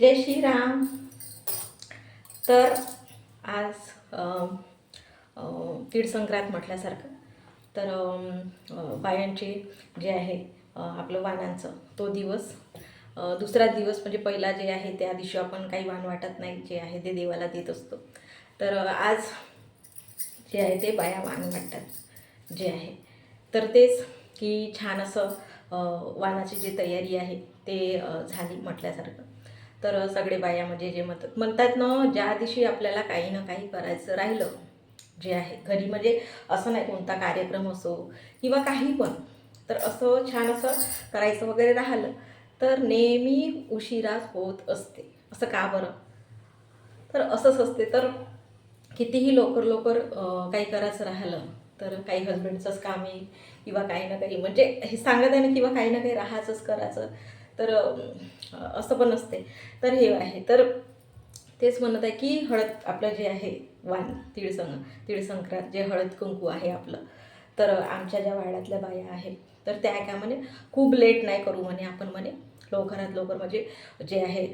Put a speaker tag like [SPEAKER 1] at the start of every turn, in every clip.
[SPEAKER 1] जय श्रीराम. तर आज तीळ संक्रांत म्हटल्यासारखं तर बायांचे जे आहे आपलं वाणांचं तो दिवस दुसरा दिवस म्हणजे पहिला जे आहे त्या दिवशी आपण काही वाण वाटत नाही, जे आहे ते देवाला देत असतो. तर आज जे आहे ते बाया वाण वाटतात जे आहे. तर तेच की छान असं वाणाची जी तयारी आहे ते झाली म्हटल्यासारखं. तर सगळे बाया म्हणजे जे म्हणतात ना, ज्या दिवशी आपल्याला काही ना काही करायचं राहिलं जे आहे घरी, म्हणजे असं नाही कोणता कार्यक्रम असो किंवा काही पण, तर असं छान असं करायचं वगैरे राहिलं तर नेहमी उशिराच होत असते. असं का बरं? तर असंच असते. तर कितीही लवकर लवकर काही करायचं राहिलं तर काही हजबंडचंच काम येईल किंवा काही ना काही, म्हणजे हे सांगत आहे ना, किंवा काही ना काही राहायचंच करायचं. तर असं पण असते. तर हे आहे. तर तेच म्हणत आहे की हळद आपलं जे आहे वाण तीळ संक्रांत जे हळद कुंकू आहे आपलं, तर आमच्या ज्या वाड्यातल्या बाया आहेत तर त्या काय म्हणे खूप लेट नाही करू म्हणे, आपण म्हणे लवकरात लवकर, म्हणजे जे आहे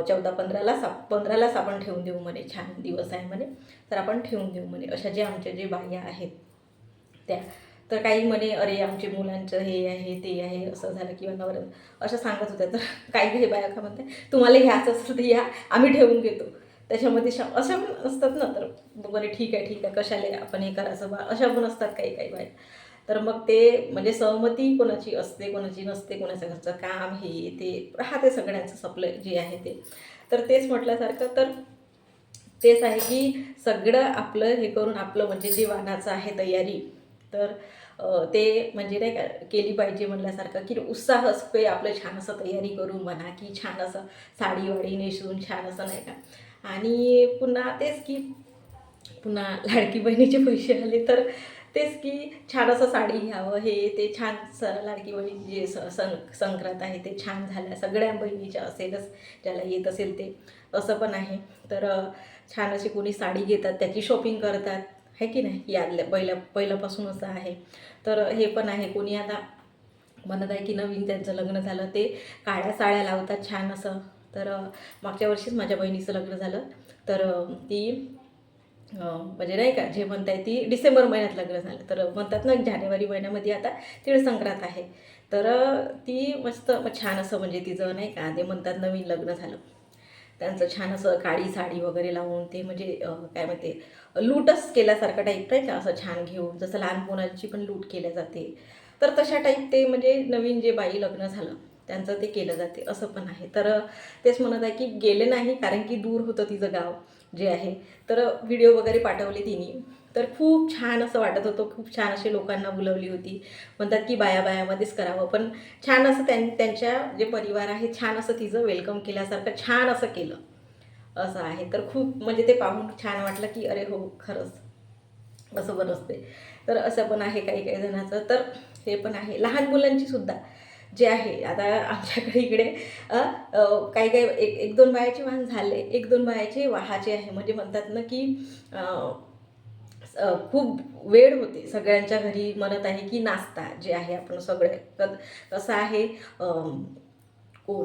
[SPEAKER 1] 14-15लाच आपण ठेवून देऊ म्हणे, छान दिवस आहे म्हणे, तर आपण ठेवून देऊ म्हणे. अशा जे आमच्या जे बाया आहेत त्या, तर काही म्हणे अरे आमच्या मुलांचं हे आहे ते आहे, असं झालं किंवा नवरा असं सांगत होत्या. तर काही काही बाया का म्हणते तुम्हाला घ्यायचं असेल तर या, आम्ही ठेवून घेतो. त्याच्यामध्ये अशा पण असतात ना, तर बरे ठीक आहे कशाला आपण हे करायचं बा, अशा पण असतात काही काही बाया. तर मग ते म्हणजे सहमती कोणाची असते कोणाची नसते, कोणाचं घरचं काम हे ते राहते सगळ्यांचं सपलं जे आहे ते. तर तेच म्हटल्यासारखं, तर तेच आहे की सगळं आपलं हे करून आपलं म्हणजे जे वाणाचं आहे तयारी, तर ते म्हणजे नाही का केली पाहिजे म्हटल्यासारखं, की उत्साह असते आपलं छान असं तयारी करून म्हणा, की छान असं साडी वाडी नेसून छान असं नाही का. आणि पुन्हा तेच की पुन्हा लाडकी बहिणीचे पैसे आले तर तेच की छान असं साडी घ्यावं हे ते छान लाडकी बहिणीची जे संक्रांत आहे ते छान झाल्या सगळ्या बहिणीच्या असेलच, ज्याला येत असेल ते, असं पण आहे. तर छान अशी कोणी साडी घेतात, त्याची शॉपिंग करतात, आहे की नाही, यादल्या पहिल्यापासून असं आहे. तर हे पण आहे. कोणी आता म्हणत आहे की नवीन त्यांचं लग्न झालं ते काळ्या साड्या लावतात छान असं. तर मागच्या वर्षीच माझ्या बहिणीचं लग्न झालं. तर ती म्हणजे नाही का जे म्हणताय ती डिसेंबर महिन्यात लग्न झालं, तर म्हणतात ना जानेवारी महिन्यामध्ये आता तीळ संक्रांत आहे. तर ती मस्त छान असं म्हणजे तिचं नाही का ते म्हणतात नवीन लग्न झालं, त्यांचं छान असं काळी साडी वगैरे लावून ते म्हणजे काय म्हणते लूटच केल्यासारखं टाईप नाही का, असं छान घेऊन जसं लहान मुलांची पण लूट केल्या जाते, तर तशा टाईप ते म्हणजे नवीन जे बाई लग्न झालं त्यांचं ते केलं जाते, असं पण आहे. तर तेच म्हणत आहे की गेले नाही, कारण की दूर होतं तिचं गाव जे आहे. तर व्हिडिओ वगैरे पाठवले तिने, तर खूप छान असं वाटत होतं. खूप छान अशी लोकांना बोलवली होती. म्हणतात की बायामध्येच करावं, पण छान असं त्यांच्या जे परिवार आहे छान असं तिचं वेलकम केल्यासारखं छान असं केलं, असं आहे. तर खूप म्हणजे ते पाहून छान वाटलं की अरे हो खरंच असं पण असते. तर असं पण आहे काही काही जणांचं. तर हे पण आहे लहान मुलांची सुद्धा जे आहे. आता आमच्याकडे इकडे काही काही एक दोन बायाचे वाहन झाले, एक दोन बायाचे वाहाचे आहे, म्हणजे म्हणतात ना की खूप वेळ होते सगळ्यांच्या घरी, म्हणत आहे की नाश्ता जे आहे आपण सगळे कसं आहे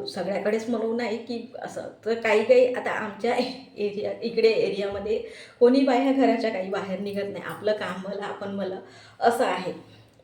[SPEAKER 1] सगळ्याकडेच म्हणू नाही की असं. तर काही काही आता आमच्या एरियामध्ये कोणी बाया घराच्या काही बाहेर निघत नाही, आपलं काम मला आपण मला असं आहे.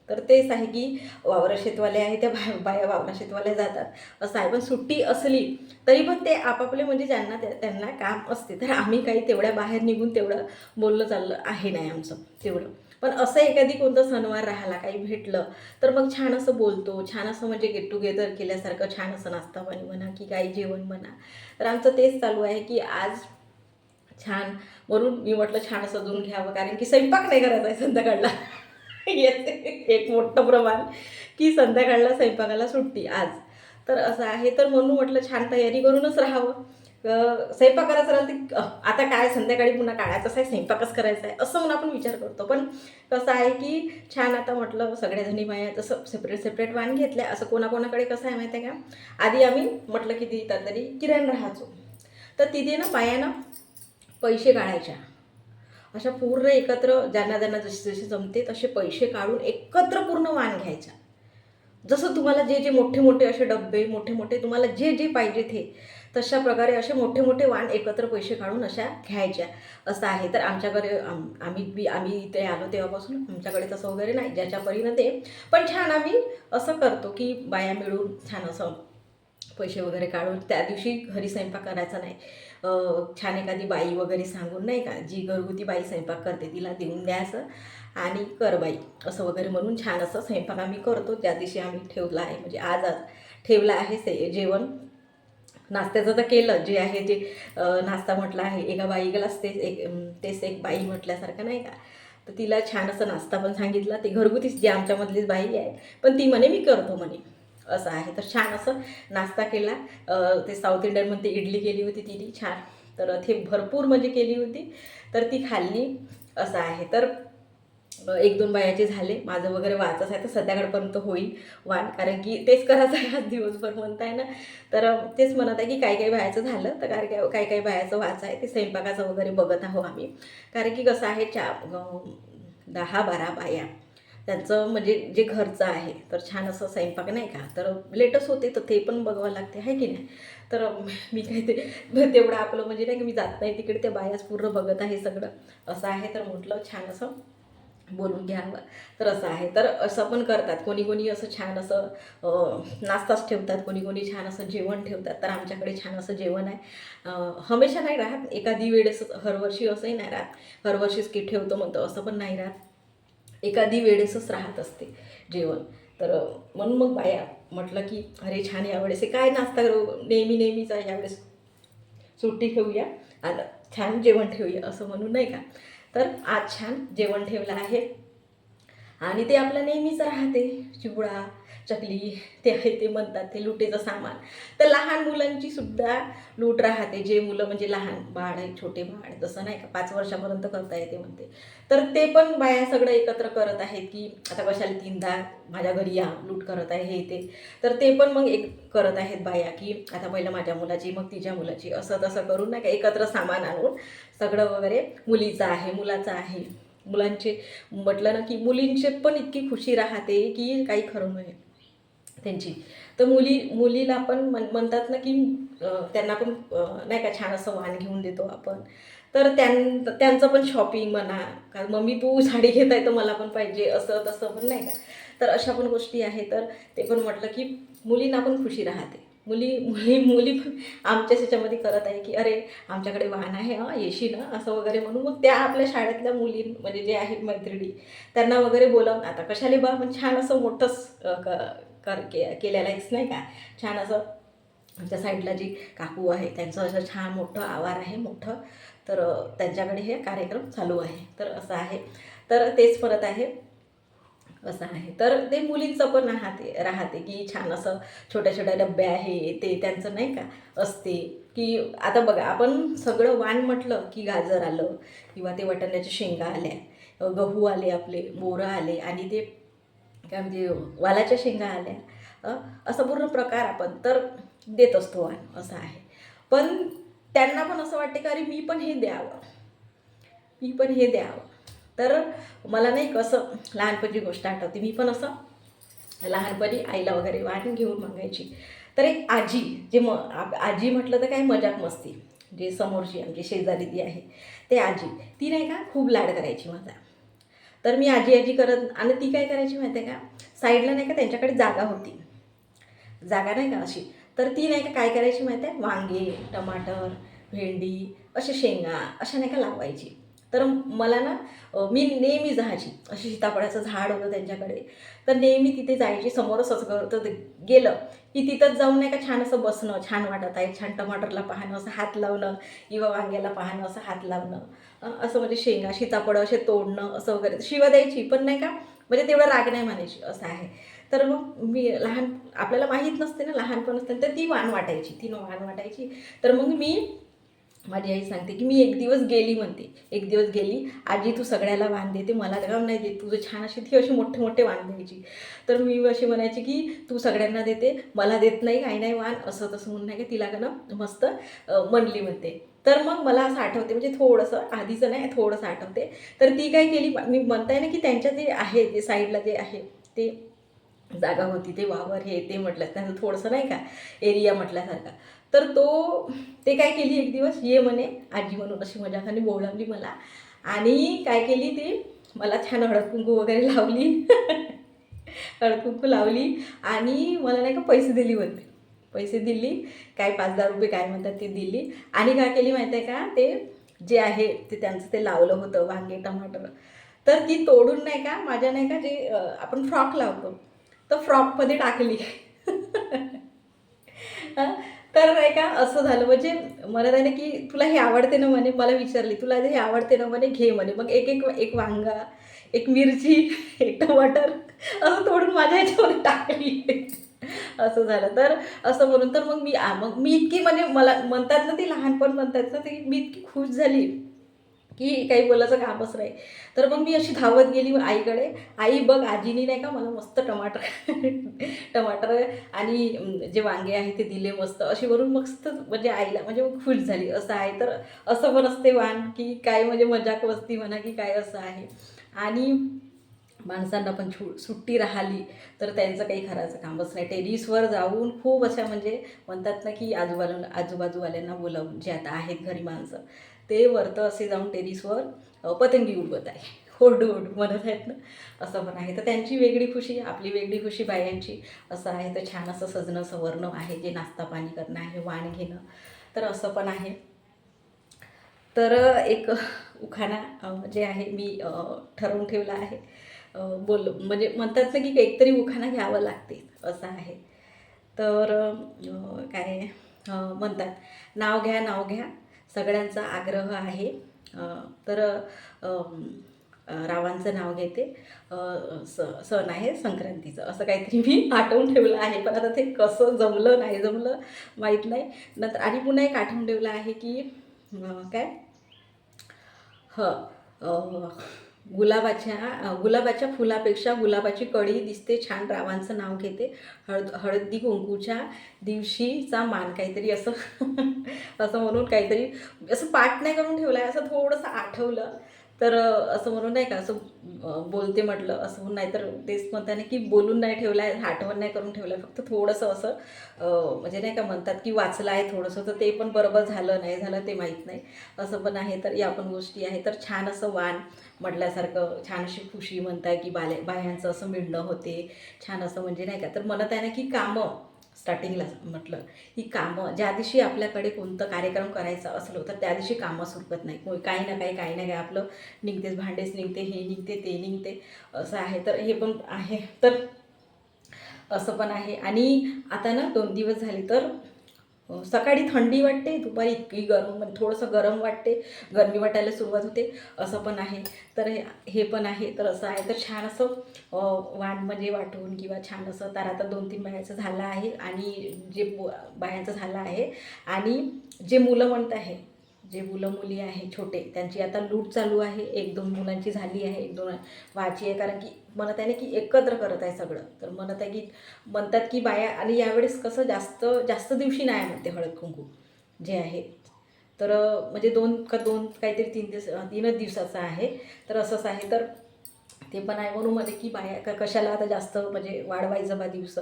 [SPEAKER 1] तर तेच आहे की वावरा शेतवाले आहे त्या बाया वावरा शेतवाल्या जातात असं आहे. पण सुट्टी असली तरी पण ते आपापले म्हणजे ज्यांना त्यांना काम असते, तर आम्ही काही तेवढ्या बाहेर निघून तेवढं बोललं चाललं आहे नाही आमचं तेवढं. पण असं एखादी कोणतं सणवार राहिला काही भेटलं तर मग छान असं बोलतो, छान असं म्हणजे गेट टुगेदर केल्यासारखं छान असं नाश्ता पाणी म्हणा की काही जेवण म्हणा. तर आमचं तेच चालू आहे की आज छान वरून मी म्हटलं छान सजून घ्यावं, कारण की स्वयंपाक नाही करायचा आहे संध्याकाळला. येते एक मोठं प्रमाण की संध्याकाळला स्वयंपाकाला सुट्टी आज. तर असं आहे. तर म्हणून म्हटलं छान तयारी करूनच राहावं. स्वयंपाक करायचा राहिलं तर आता काय संध्याकाळी पुन्हा काढायचं आहे, स्वयंपाकच करायचा आहे असं म्हणून आपण विचार करतो. पण कसं आहे की छान आता म्हटलं सगळ्याजणी बाया तसं सेपरेट वाण घेतल्या. असं कोणाकोणाकडे कसं आहे माहिती आहे का, आधी आम्ही म्हटलं की तरी किराण राहायचो, तर तिथे ना बायानं पैसे काढायच्या अशा पूर्ण एकत्र, ज्यांना ज्यांना जसे जसे जमते तसे पैसे काढून एकत्र पूर्ण वाण घ्यायचा. जसं तुम्हाला जे जे मोठे मोठे असे डब्बे, मोठे मोठे तुम्हाला जे जे पाहिजे ते तशा प्रकारे असे मोठे मोठे वाण एकत्र पैसे काढून अशा घ्यायच्या, असं आहे. तर आमच्याकडे आम्ही इथे आलो तेव्हापासून आमच्याकडे तसं वगैरे नाही, ज्याच्या परीनं ते. पण छान आम्ही असं करतो की बाया मिळून छान असं पैसे वगैरे काढून त्या दिवशी घरी स्वयंपाक करायचा नाही. छान एखादी बाई वगैरे सांगून नाही का, जी घरगुती बाई स्वयंपाक करते तिला देऊन द्यायचं आणि कर बाई असं वगैरे म्हणून छान असं स्वयंपाक आम्ही करतो. त्या दिवशी आम्ही ठेवला आहे, म्हणजे आज ठेवलं आहे जेवण. नाश्त्याचं तर केलं, जे आहे जे नाश्ता म्हटला आहे एका बाईलाच तेच एक बाई म्हटल्यासारखं नाही का. तर तिला छान असं नाश्ता पण सांगितला. ते घरगुतीच जे आमच्यामधलीच बाई आहे, पण ती म्हणे मी करतो म्हणे, असं आहे. तर छान असं नाश्ता केला. ते साऊथ इंडियनमध्ये इडली केली होती तिने छान, तर ते भरपूर म्हणजे केली होती, तर ती खाल्ली, असं आहे. तर एक दोन बायाचे झाले, माझं वगैरे व्हायचंच आहे. तर संध्याकाळपर्यंत होईल वाण, कारण की तेच करायचं आहे आज दिवसभर म्हणताय ना. तर तेच म्हणत आहे की काही काही बायाचं झालं, तर काही काही बायाचं व्हायचं आहे, ते स्वयंपाकाचं वगैरे बघत आहो आम्ही. कारण की कसं आहे 10-12 बाया, त्यांचं म्हणजे जे घरचं आहे, तर छान असं स्वयंपाक नाही का, तर लेटच होते, तर ते पण बघावं लागते आहे की नाही. तर मी काय ते तेवढं आपलं म्हणजे नाही की मी जात नाही तिकडे, त्या बायाच पूर्ण बघत आहे सगळं, असं आहे. तर म्हटलं छान असं बोलून घ्यावं, तर असं आहे. तर असं पण करतात कोणी कोणी, असं छान असं नाश्ताच ठेवतात, कोणी कोणी छान असं जेवण ठेवतात. तर आमच्याकडे छान असं जेवण आहे. हमेशा नाही राहत, एखादी वेळेस हरवर्षी असंही नाही राहत, हरवर्षीच की ठेवतो म्हणतो असं पण नाही राहत, एखादी वेळेसच राहत असते जेवण. तर म्हणून मग बाया म्हटलं की अरे छान यावेळेस काय नाश्ता नेहमी नेहमीचा, यावेळेस सुट्टी ठेवूया आणि छान जेवण ठेवूया असं म्हणून नाही का. तर आज छान जेवण ठेवलं आहे आणि ते आपलं नेहमीच राहते, चिवडा चकली, ते आहे ते म्हणतात ते लुटेचं सामान. तर लहान मुलांची सुद्धा लूट राहते, जे मुलं म्हणजे लहान बाळ आहे, छोटे बाळ जसं नाही का 5 वर्षापर्यंत करता येते म्हणते, तर ते पण बाया सगळं एकत्र करत आहेत की आता कशाला तीनदा माझ्या घरी या, लूट करत आहे हे ते. तर ते पण मग एक करत आहेत बाया की आता पहिलं माझ्या मुलाची मग तिच्या मुलाची, असं तसं करून नाही का एकत्र सामान आणून सगळं वगैरे मुलीचं आहे मुलाचं आहे. मुलांचे म्हटलं ना की मुलींचे पण इतकी खुशी राहते की काही खरं नाही त्यांची. तर मुलीला पण म्हणतात ना की त्यांना पण नाही का छान असं वाण घेऊन देतो आपण. तर त्यांचं पण शॉपिंग म्हणा, का मम्मी तू साडी घेत आहे तर मला पण पाहिजे, असं तसं पण नाही का. तर अशा पण गोष्टी आहे. तर ते पण म्हटलं की मुलींना पण खुशी राहते. मुली मुली मुली पण आमच्याच ह्याच्यामध्ये करत आहे की अरे आमच्याकडे वाहन आहे, हां येशी ना असं वगैरे म्हणून. मग त्या आपल्या शाळेतल्या मुली म्हणजे जे आहेत मैत्रिणी, त्यांना वगैरे बोलावून आता कशाला बा, पण छान असं मोठंच केलेलं आहेच नाही का. छान असं आमच्या साईडला जी काकू आहे त्यांचं असं छान मोठं आवार आहे मोठं, तर त्यांच्याकडे हे कार्यक्रम चालू आहे. तर असं आहे. तर तेच परत आहे, असं आहे. तर ते मुलींचं पण राहते की छान असं छोट्या छोट्या डब्बे आहे ते त्यांचं नाही का असते. की आता बघा आपण सगळं वाण म्हटलं की गाजर आलं, किंवा ते वाटाण्याच्या शेंगा आल्या, गहू आले, आपले बोरं आले, आणि ते काय म्हणजे वालाच्या शेंगा आल्या, असं पूर्ण प्रकार आपण तर देत असतो वाण, असं आहे. पण त्यांना पण असं वाटते की अरे मी पण हे द्यावं, मी पण हे द्यावं. तर मला नाही कसं लहानपणची गोष्ट आठवते, मी पण असं लहानपणी आईला वगैरे वाण घेऊन मागायची. तर एक आजी, जे आजी म्हटलं तर काय मजाक मस्ती, जे समोरची आमची शेजारी ती आहे ते आजी, ती नाही का खूप लाड करायची माझा. तर मी आजी आजी करत, आणि ती काय करायची माहिती आहे का, साईडला नाही का त्यांच्याकडे जागा होती, जागा नाही का अशी, तर ती नाही का काय करायची माहिती आहे, वांगे, टमाटर, भेंडी, अशा शेंगा अशा नाही का लावायची. तर मला ना मी नेहमी जायची, अशी सीताफळाचं झाड होतं त्यांच्याकडे, तर नेहमी तिथे जायची. समोरच असं घर होतं, गेलं की तिथंच जाऊन नाही का छान असं बसणं, छान वाटत आहे, छान टमाटरला पाहणं, असं हात लावणं, किंवा वांग्याला पाहणं, असं हात लावणं, असं म्हणजे शेंगा सीताफळं असे तोडणं असं वगैरे. शिवा द्यायची पण नाही का, म्हणजे तेवढं राग नाही मानायची, असं आहे. तर मग मी आपल्याला माहीत नसते ना, लहानपण असते, तर ती वाण वाटायची, ती वाण वाटायची. तर मग माझी आई सांगते की मी एक दिवस गेली, म्हणते एक दिवस गेली, आजी तू सगळ्याला वाण देते, मला गाव नाही देत, तुझं छान अशी ती अशी मोठे मोठे वाण द्यायची. तर मी अशी म्हणायची की तू सगळ्यांना देते, मला देत नाही, काही नाही वाण, असं तसं म्हणून नाही का तिला का ना मस्त म्हणली म्हणते. तर मग मला असं आठवते, म्हणजे थोडंसं आधीचं नाही, थोडंसं आठवते. तर ती काय केली, मी म्हणताय ना की त्यांच्या जे आहे, जे साईडला जे आहे ते जागा होती, ते वावर हे ते म्हटलं त्याचं थोडंसं नाही का एरिया म्हटल्यासारखा. तर ते काय केली एक दिवस, ये म्हणे आजी म्हणून अशी मजाकाने बोलावली मला. आणि काय केली ती, मला छान हळद कुंकू वगैरे लावली. हळद कुंकू लावली आणि मला नाही का पैसे दिली होते. पैसे दिली, काय 5-10 रुपये काय म्हणतात ते दिली. आणि काय केली माहिती आहे का, ते जे आहे ते त्यांचं ते लावलं होतं वांगे टमाटर, तर ती तोडून नाही का माझ्या नाही का जे आपण फ्रॉक लावतो तर फ्रॉकमध्ये टाकली. हं, तर नाही का असं झालं. म्हणजे मला त्याने की तुला हे आवडते ना म्हणे, मला विचारली तुला हे आवडते ना म्हणे, घे म्हणे. मग एक एक एक वांगा, एक मिरची, एक टमाटर असं तोडून माझ्या ह्याच्यामध्ये टाकली. असं झालं. तर असं म्हणून तर मग मी इतकी म्हणजे मला म्हणतात ना, ती लहानपण म्हणतात ना, ती मी इतकी खुश झाली की काही बोलायचं कामच नाही. तर मग मी अशी धावत गेली आईकडे. आई बघ आजीनी नाही का मला मस्त टमाटर टमाटर आणि जे वांगे आहे ते दिले मस्त. अशी वरून मस्त म्हणजे आईला म्हणजे खुश झाली. असं आहे. तर असं पण असते वाण, की काय म्हणजे मजाक मस्ती म्हणा की काय असं आहे. आणि माणसांना पण सुट्टी राहिली तर त्यांचं काही करायचं कामच नाही. टेरिसवर जाऊन खूप अशा म्हणजे म्हणतात ना, की आजूबाजूवाल्यांना बोलावून जे आता आहेत घरी माणसं, ते वरतं असे जाऊन टेरिसवर पतंगी उडवत आहे. ओरडू-ओरडू म्हणत आहेत ना, असं पण आहे. तर त्यांची वेगळी खुशी, आपली वेगळी खुशी बायांची असं आहे. तर छान असं सजणं सवरणं आहे, जे नाश्ता पाणी करणं आहे, वाण घेणं, तर असं पण आहे. तर एक उखाणा जे आहे मी ठरवून ठेवला आहे. म्हणजे म्हणतात ना, की एकतरी उखाणा घ्यावं लागते, असं आहे. तर काय म्हणतात, नाव घ्या, नाव घ्या, सगळ्यांचा आग्रह आहे. तर रावांचं नाव घेते. सण आहे संक्रांतीचं, असं काहीतरी मी आठवून ठेवलं आहे. पण आता ते कसं जमलं नाही जमलं माहीत नाही. नंतर आणि पुन्हा एक आठवून ठेवलं आहे की काय हं, गुलाबाच्या फुलापेक्षा गुलाबाची कळी दिसते छान, रावांचं नाव घेते, हळदी कुंकूच्या दिवशीचा मान, काहीतरी असं असं म्हणून काहीतरी असं पाठ नाही करून ठेवलं आहे, असं थोडंसं आठवलं. तर असं म्हणून नाही का असं बोलते म्हटलं असं म्हणून, नाहीतर तेच म्हणताना की बोलून नाही ठेवलं आहे, आठवण नाही करून ठेवलं आहे, फक्त थोडंसं असं म्हणजे नाही का म्हणतात की वाचलं आहे थोडंसं, तर ते पण बरोबर झालं नाही झालं ते माहीत नाही. असं पण आहे. तर या पण गोष्टी आहे. तर छान असं वाण म्हटल्यासारखं छान अशी खुशी म्हणताय की बायांचं असं मिळणं होते छान असं, म्हणजे नाही का. तर म्हणत आहे ना की कामं स्टार्टिंगला म्हटलं की कामं ज्या दिवशी आपल्याकडे कोणतं कार्यक्रम करायचा असलो तर त्या दिवशी कामं सुरकत नाही. काही ना काही काही ना काही आपलं निघतेच, भांडेच निघते, हे निघते ते निघते, असं आहे. तर हे पण आहे. तर असं पण आहे. आणि आता ना 2 दिवस झाले तर सकाळी थंडी वाटते, दुपारी इतकी गरम म्हणजे थोडंसं गरम वाटते, गरमी वाटायला सुरुवात होते, असं पण आहे. तर हे पण आहे. तर असं आहे. तर छान असं वाण म्हणजे वाटून किंवा छान असं, तर आता 2-3 बायांचं झालं आहे आणि बायांचं झालं आहे. आणि जे मुलं म्हणत आहे, जे मुलं मुली आहे छोटे, त्यांची आता लूट चालू आहे. 1-2 मुलांची झाली आहे, 1-2 व्हायची आहे. कारण की म्हणत आहे ना की एकत्र करत आहे सगळं. तर म्हणत आहे की म्हणतात की बाया, आणि यावेळेस कसं जास्त जास्त दिवशी नाही म्हणते हळद कुंकू जे आहे. तर म्हणजे 2 काहीतरी 3च दिवसाचं आहे. तर असंच आहे. तर ते पण आहे म्हणून मध्ये की बाया कशाला आता जास्त म्हणजे वाढवायचं बा दिवस.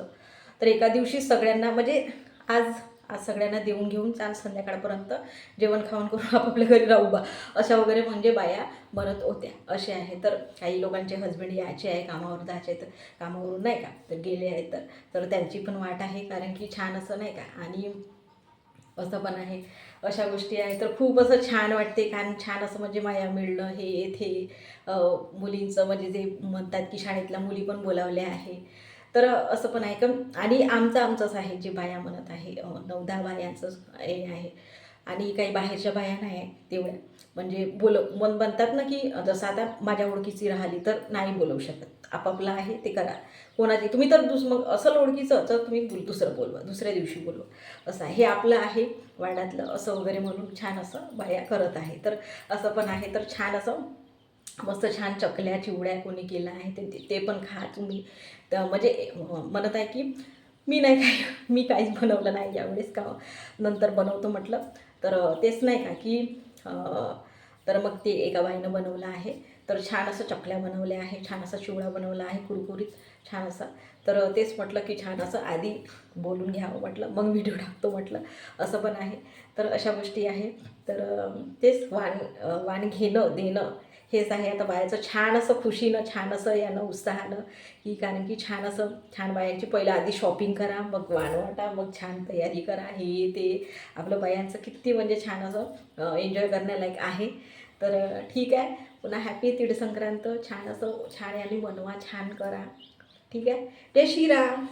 [SPEAKER 1] तर एका दिवशी सगळ्यांना म्हणजे आज आज सगळ्यांना देऊन घेऊन चाल, संध्याकाळपर्यंत जेवण खाऊन करून आपापल्या घरी राहू बा, अशा वगैरे म्हणजे बाया म्हणत होत्या, असे आहे. तर काही लोकांचे हजबंड यायचे आहे कामावर जायचे, तर कामावरून नाही का तर गेले आहेत, तर त्यांची पण वाट आहे. कारण की छान असं नाही का. आणि असं पण आहे. अशा गोष्टी आहे. तर खूप असं छान वाटते, कारण छान असं म्हणजे माया मिळणं हे ते मुलींचं म्हणजे जे म्हणतात की शाळेतल्या मुली पण बोलावल्या आहे. तर असं पण आहे का. आणि आमचंच आहे, जे बाया म्हणत आहे 9-10 बायांचं हे आहे. आणि काही बाहेरच्या बाया नाही आहे तेवढ्या, म्हणजे म्हणतात ना की जसं आता माझ्या ओळखीची राहिली तर नाही बोलवू शकत, आपापलं आहे ते करा. कोणाची तुम्ही तर मग असं ओळखीचं तर तुम्ही दुसरं बोलवा, दुसऱ्या दिवशी बोलवा, असं आहे. हे आपलं आहे वाड्यातलं असं वगैरे म्हणून छान असं बाया करत आहे. तर असं पण आहे. तर छान असं मस्त छान चकल्या चिवड्या कोणी केलं आहे ते पण खा तुम्ही. तर म्हणजे म्हणत आहे की मी नाही काय मी काहीच बनवलं नाही यावेळेस, का नंतर बनवतो म्हटलं. तर तेच नाही का की तर मग ते एका बाईनं बनवलं आहे. तर छान असं चकल्या बनवल्या आहे, छान असा चिवडा बनवला आहे कुरकुरीत, छान असा. तर तेच म्हटलं की छान असं आधी बोलून घ्यावं म्हटलं, मग व्हिडिओ टाकतो म्हटलं, असं पण आहे. तर अशा गोष्टी आहे. तर तेच वाण घेणं देणं हेच आहे. आता बायाचं छान असं खुशीनं, छान असं यानं उत्साहानं, की कारण की छान असं छान बायांची पहिलं आधी शॉपिंग करा, मग वाण वाटा, मग छान तयारी करा, हे ते आपलं बायांचं किती म्हणजे छान असं एन्जॉय करण्यालायक आहे. तर ठीक आहे. पुन्हा हॅपी तीळ संक्रांत. छान असं छान याने मनवा, छान करा. ठीक आहे. जय श्रीराम.